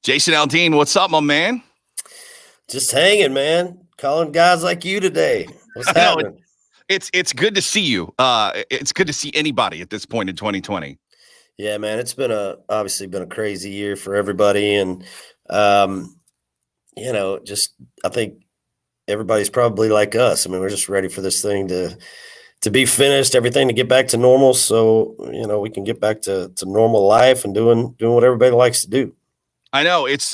Jason Aldean, what's up, my man? Just hanging, man. Calling guys like you today. What's I know happening? it's good to see you. It's good to see anybody at this point in 2020. Yeah, man. It's been obviously been a crazy year for everybody, and um, just I think everybody's probably like us. I mean, we're just ready for this thing to be finished, everything to get back to normal, so we can get back to normal life and doing what everybody likes to do. I know it's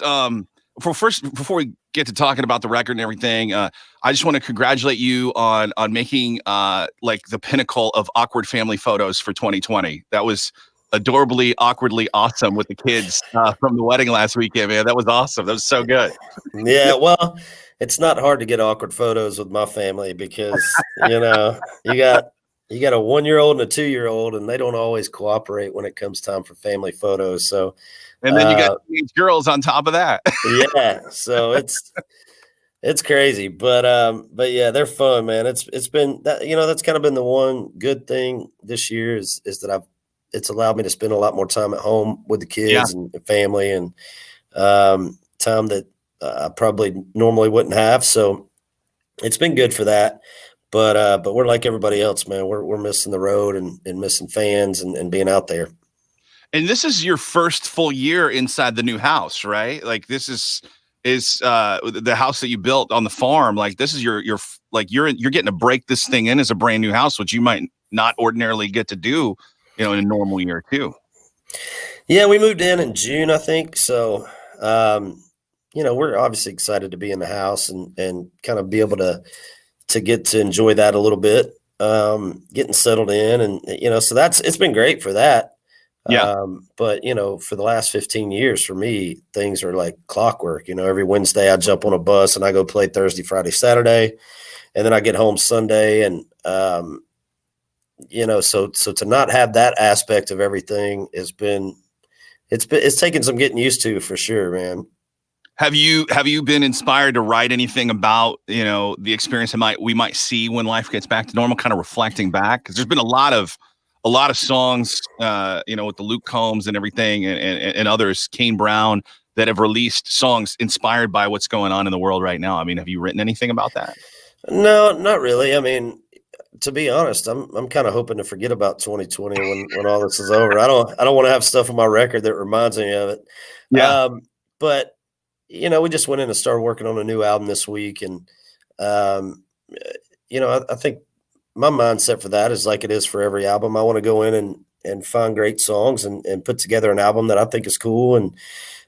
before we get to talking about the record and everything, I just want to congratulate you on making like the pinnacle of awkward family photos for 2020. That was adorably, awkwardly awesome with the kids from the wedding last weekend, man. That was awesome. That was so good. Yeah, well, it's not hard to get awkward photos with my family because you got a 1-year-old and a 2-year-old, and they don't always cooperate when it comes time for family photos. So, And then you got uh, teenage girls on top of that. yeah, so it's crazy, but yeah, they're fun, man. It's been that that's kind of been the one good thing this year is that it's allowed me to spend a lot more time at home with the Yeah. kids and the family and time that I probably normally wouldn't have. So it's been good for that. But we're like everybody else, man. We're missing the road and missing fans and being out there. And this is your first full year inside the new house, right? Like this is the house that you built on the farm. Like this is your like you're getting to break this thing in as a brand new house, which you might not ordinarily get to do, in a normal year too. Yeah, we moved in June, I think. So, we're obviously excited to be in the house and kind of be able to get to enjoy that a little bit, getting settled in, and so it's been great for that. Yeah. But for the last 15 years, for me, things are like clockwork. Every Wednesday I jump on a bus and I go play Thursday, Friday, Saturday, and then I get home Sunday, and so to not have that aspect of everything it's taken some getting used to, for sure, man. Have you been inspired to write anything about, the experience we might see when life gets back to normal, kind of reflecting back? Because there's been a lot of songs, with the Luke Combs and everything and others, Kane Brown, that have released songs inspired by what's going on in the world right now. I mean, have you written anything about that? No, not really. I mean, to be honest, I'm kind of hoping to forget about 2020 when all this is over. I don't want to have stuff on my record that reminds me of it. Yeah. But we just went in and started working on a new album this week, and I think my mindset for that is like it is for every album. I want to go in and find great songs and put together an album that I think is cool and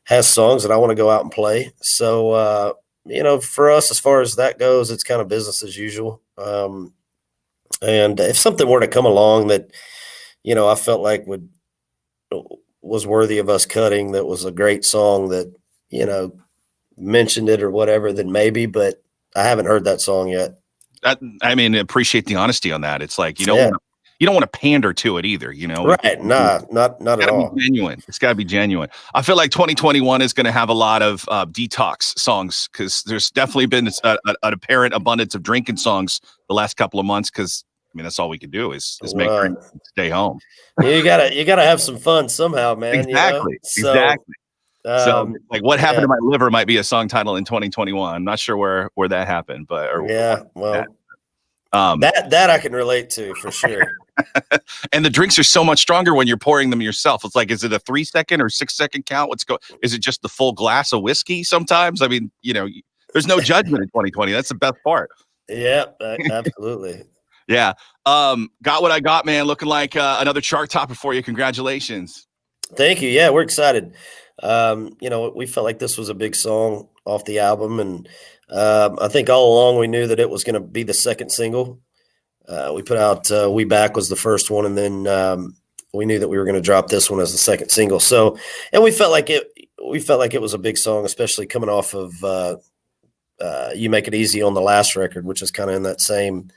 has songs that I want to go out and play. So, for us, as far as that goes, it's kind of business as usual. And if something were to come along that, I felt like was worthy of us cutting, that was a great song that, mentioned it or whatever, then maybe, but I haven't heard that song yet. Appreciate the honesty on that. It's like, you Yeah. don't want to pander to it either, Right. Nah, not at all. Be genuine. It's got to be genuine. I feel like 2021 is going to have a lot of detox songs, because there's definitely been an apparent abundance of drinking songs the last couple of months. Because that's all we can do is make drinks and stay home. You gotta have some fun somehow, man. Exactly. So, Exactly. So, like, what happened to yeah. my liver might be a song title in 2021. I'm not sure where that happened, but Well, that I can relate to, for sure. And the drinks are so much stronger when you're pouring them yourself. It's like, is it a 3-second or 6-second count? Is it just the full glass of whiskey sometimes? I mean, there's no judgment in 2020. That's the best part. Yeah, absolutely. Yeah. Got What I Got, man. Looking like another chart topper for you. Congratulations. Thank you. Yeah, we're excited. We felt like this was a big song off the album, and I think all along we knew that it was going to be the second single. We put out "We Back" was the first one, and then we knew that we were going to drop this one as the second single. So, and we felt like it was a big song, especially coming off of "You Make It Easy" on the last record, which is kind of in that same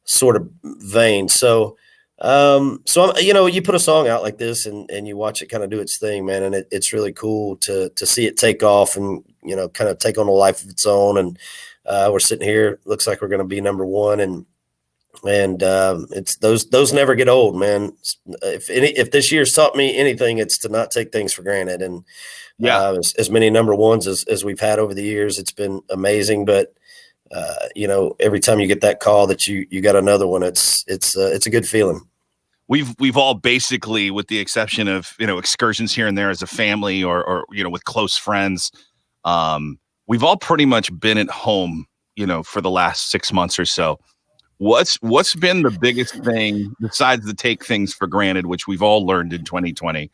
sort of vein. So, you put a song out like this and you watch it kind of do its thing, man. And it's really cool to see it take off and, kind of take on a life of its own. And we're sitting here, looks like we're going to be number one. And And it's those never get old, man. If this year's taught me anything, it's to not take things for granted. And Yeah. as many number ones as we've had over the years, it's been amazing. But every time you get that call that you got another one, it's a good feeling. We've all basically, with the exception of excursions here and there as a family or with close friends, we've all pretty much been at home for the last 6 months or so. What's been the biggest thing besides the take things for granted, which we've all learned in 2020?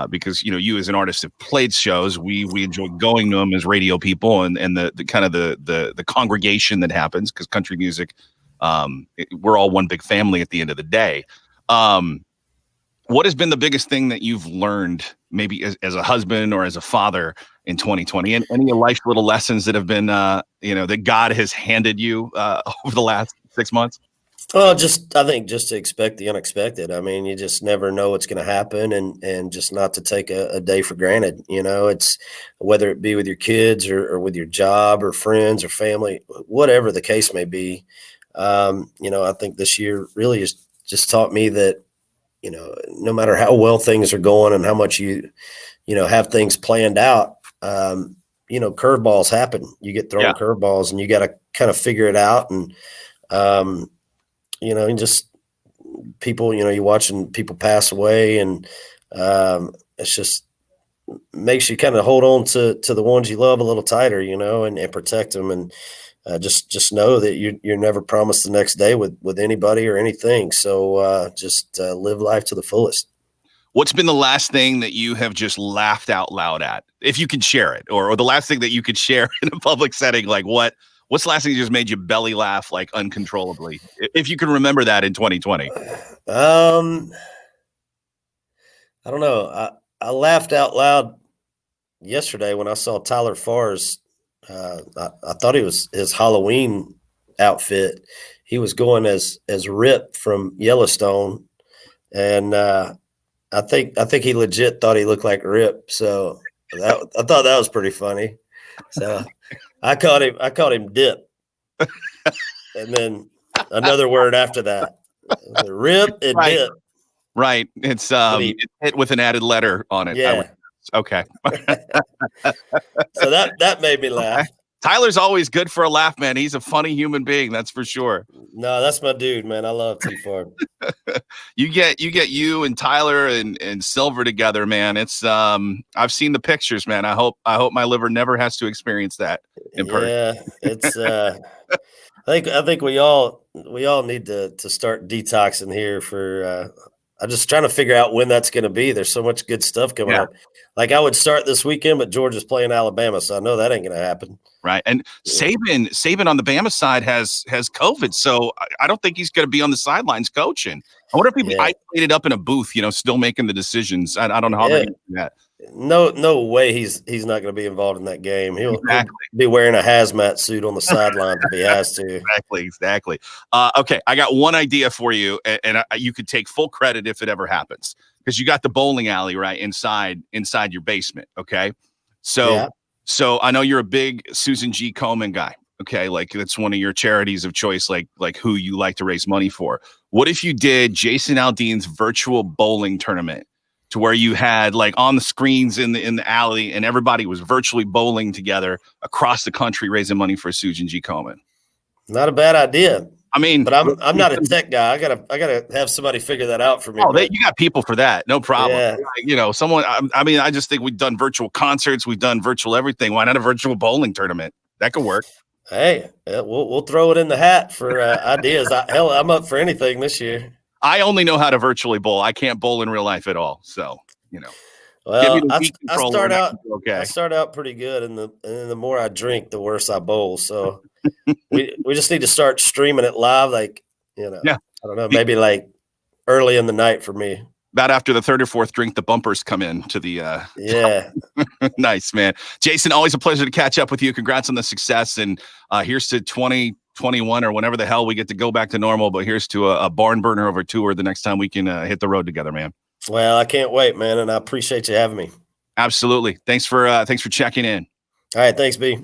Because you as an artist have played shows, we enjoy going to them as radio people, and the kind of the congregation that happens, because country music, we're all one big family at the end of the day. What has been the biggest thing that you've learned, maybe as a husband or as a father in 2020, and any life little lessons that have been that God has handed you over the last 6 months? Well, I think just to expect the unexpected. I mean, you just never know what's going to happen, and just not to take a day for granted. It's whether it be with your kids or with your job or friends or family, whatever the case may be. I think this year really has just taught me that, no matter how well things are going and how much you have things planned out, curveballs happen. You get thrown curveballs, and you got to kind of figure it out. And, and just people, you're watching people pass away, and it's just makes you kind of hold on to the ones you love a little tighter, and protect them. And just know that you're never promised the next day with anybody or anything. So just live life to the fullest. What's been the last thing that you have just laughed out loud at, if you can share it, or the last thing that you could share in a public setting? Like what's the last thing that just made you belly laugh like uncontrollably, if you can remember that in 2020? I don't know. I laughed out loud yesterday when I saw Tyler Farr's. I thought his Halloween outfit. He was going as Rip from Yellowstone, and I think he legit thought he looked like Rip. So I thought that was pretty funny. So I called him Dip, and then another word after that, Rip and right. Dip. Right. It's it's hit with an added letter on it. Yeah. Okay. So that made me laugh. Okay. Tyler's always good for a laugh, man. He's a funny human being, that's for sure. No, that's my dude, man. I love T-Farb. You get you and Tyler and Silver together, man. It's I've seen the pictures, man. I hope my liver never has to experience that in person. Yeah, it's I think we all need to start detoxing here for I'm just trying to figure out when that's going to be. There's so much good stuff coming up. Like I would start this weekend, but Georgia's playing Alabama, so I know that ain't going to happen. Right. And Saban on the Bama side has COVID, so I don't think he's going to be on the sidelines coaching. I wonder if he'd be isolated up in a booth, still making the decisions. I don't know how they're going to do that. No way he's not going to be involved in that game. He'll be wearing a hazmat suit on the sidelines if he has to. Exactly. Okay, I got one idea for you, and you could take full credit if it ever happens, because you got the bowling alley right inside your basement. Okay, so I know you're a big Susan G. Komen guy. Okay, like that's one of your charities of choice, like who you like to raise money for. What if you did Jason Aldean's virtual bowling tournament, to where you had like on the screens in the alley, and everybody was virtually bowling together across the country, raising money for Susan G. Komen? Not a bad idea. I mean, but I'm not a tech guy. I gotta have somebody figure that out for me. Oh, you got people for that, no problem. Yeah. Someone. I mean, I just think we've done virtual concerts, we've done virtual everything. Why not a virtual bowling tournament? That could work. Hey, we'll throw it in the hat for ideas. I'm up for anything this year. I only know how to virtually bowl. I can't bowl in real life at all. So, Well, I start out pretty good, and the more I drink, the worse I bowl. So we just need to start streaming it live, I don't know, maybe like early in the night for me. About after the third or fourth drink, the bumpers come in to the Nice, man. Jason, always a pleasure to catch up with you. Congrats on the success, and here's to 2021 or whenever the hell we get to go back to normal. But here's to a barn burner of a tour the next time we can hit the road together, man. Well, I can't wait, man, and I appreciate you having me. Absolutely. Thanks for checking in. All right, thanks, B.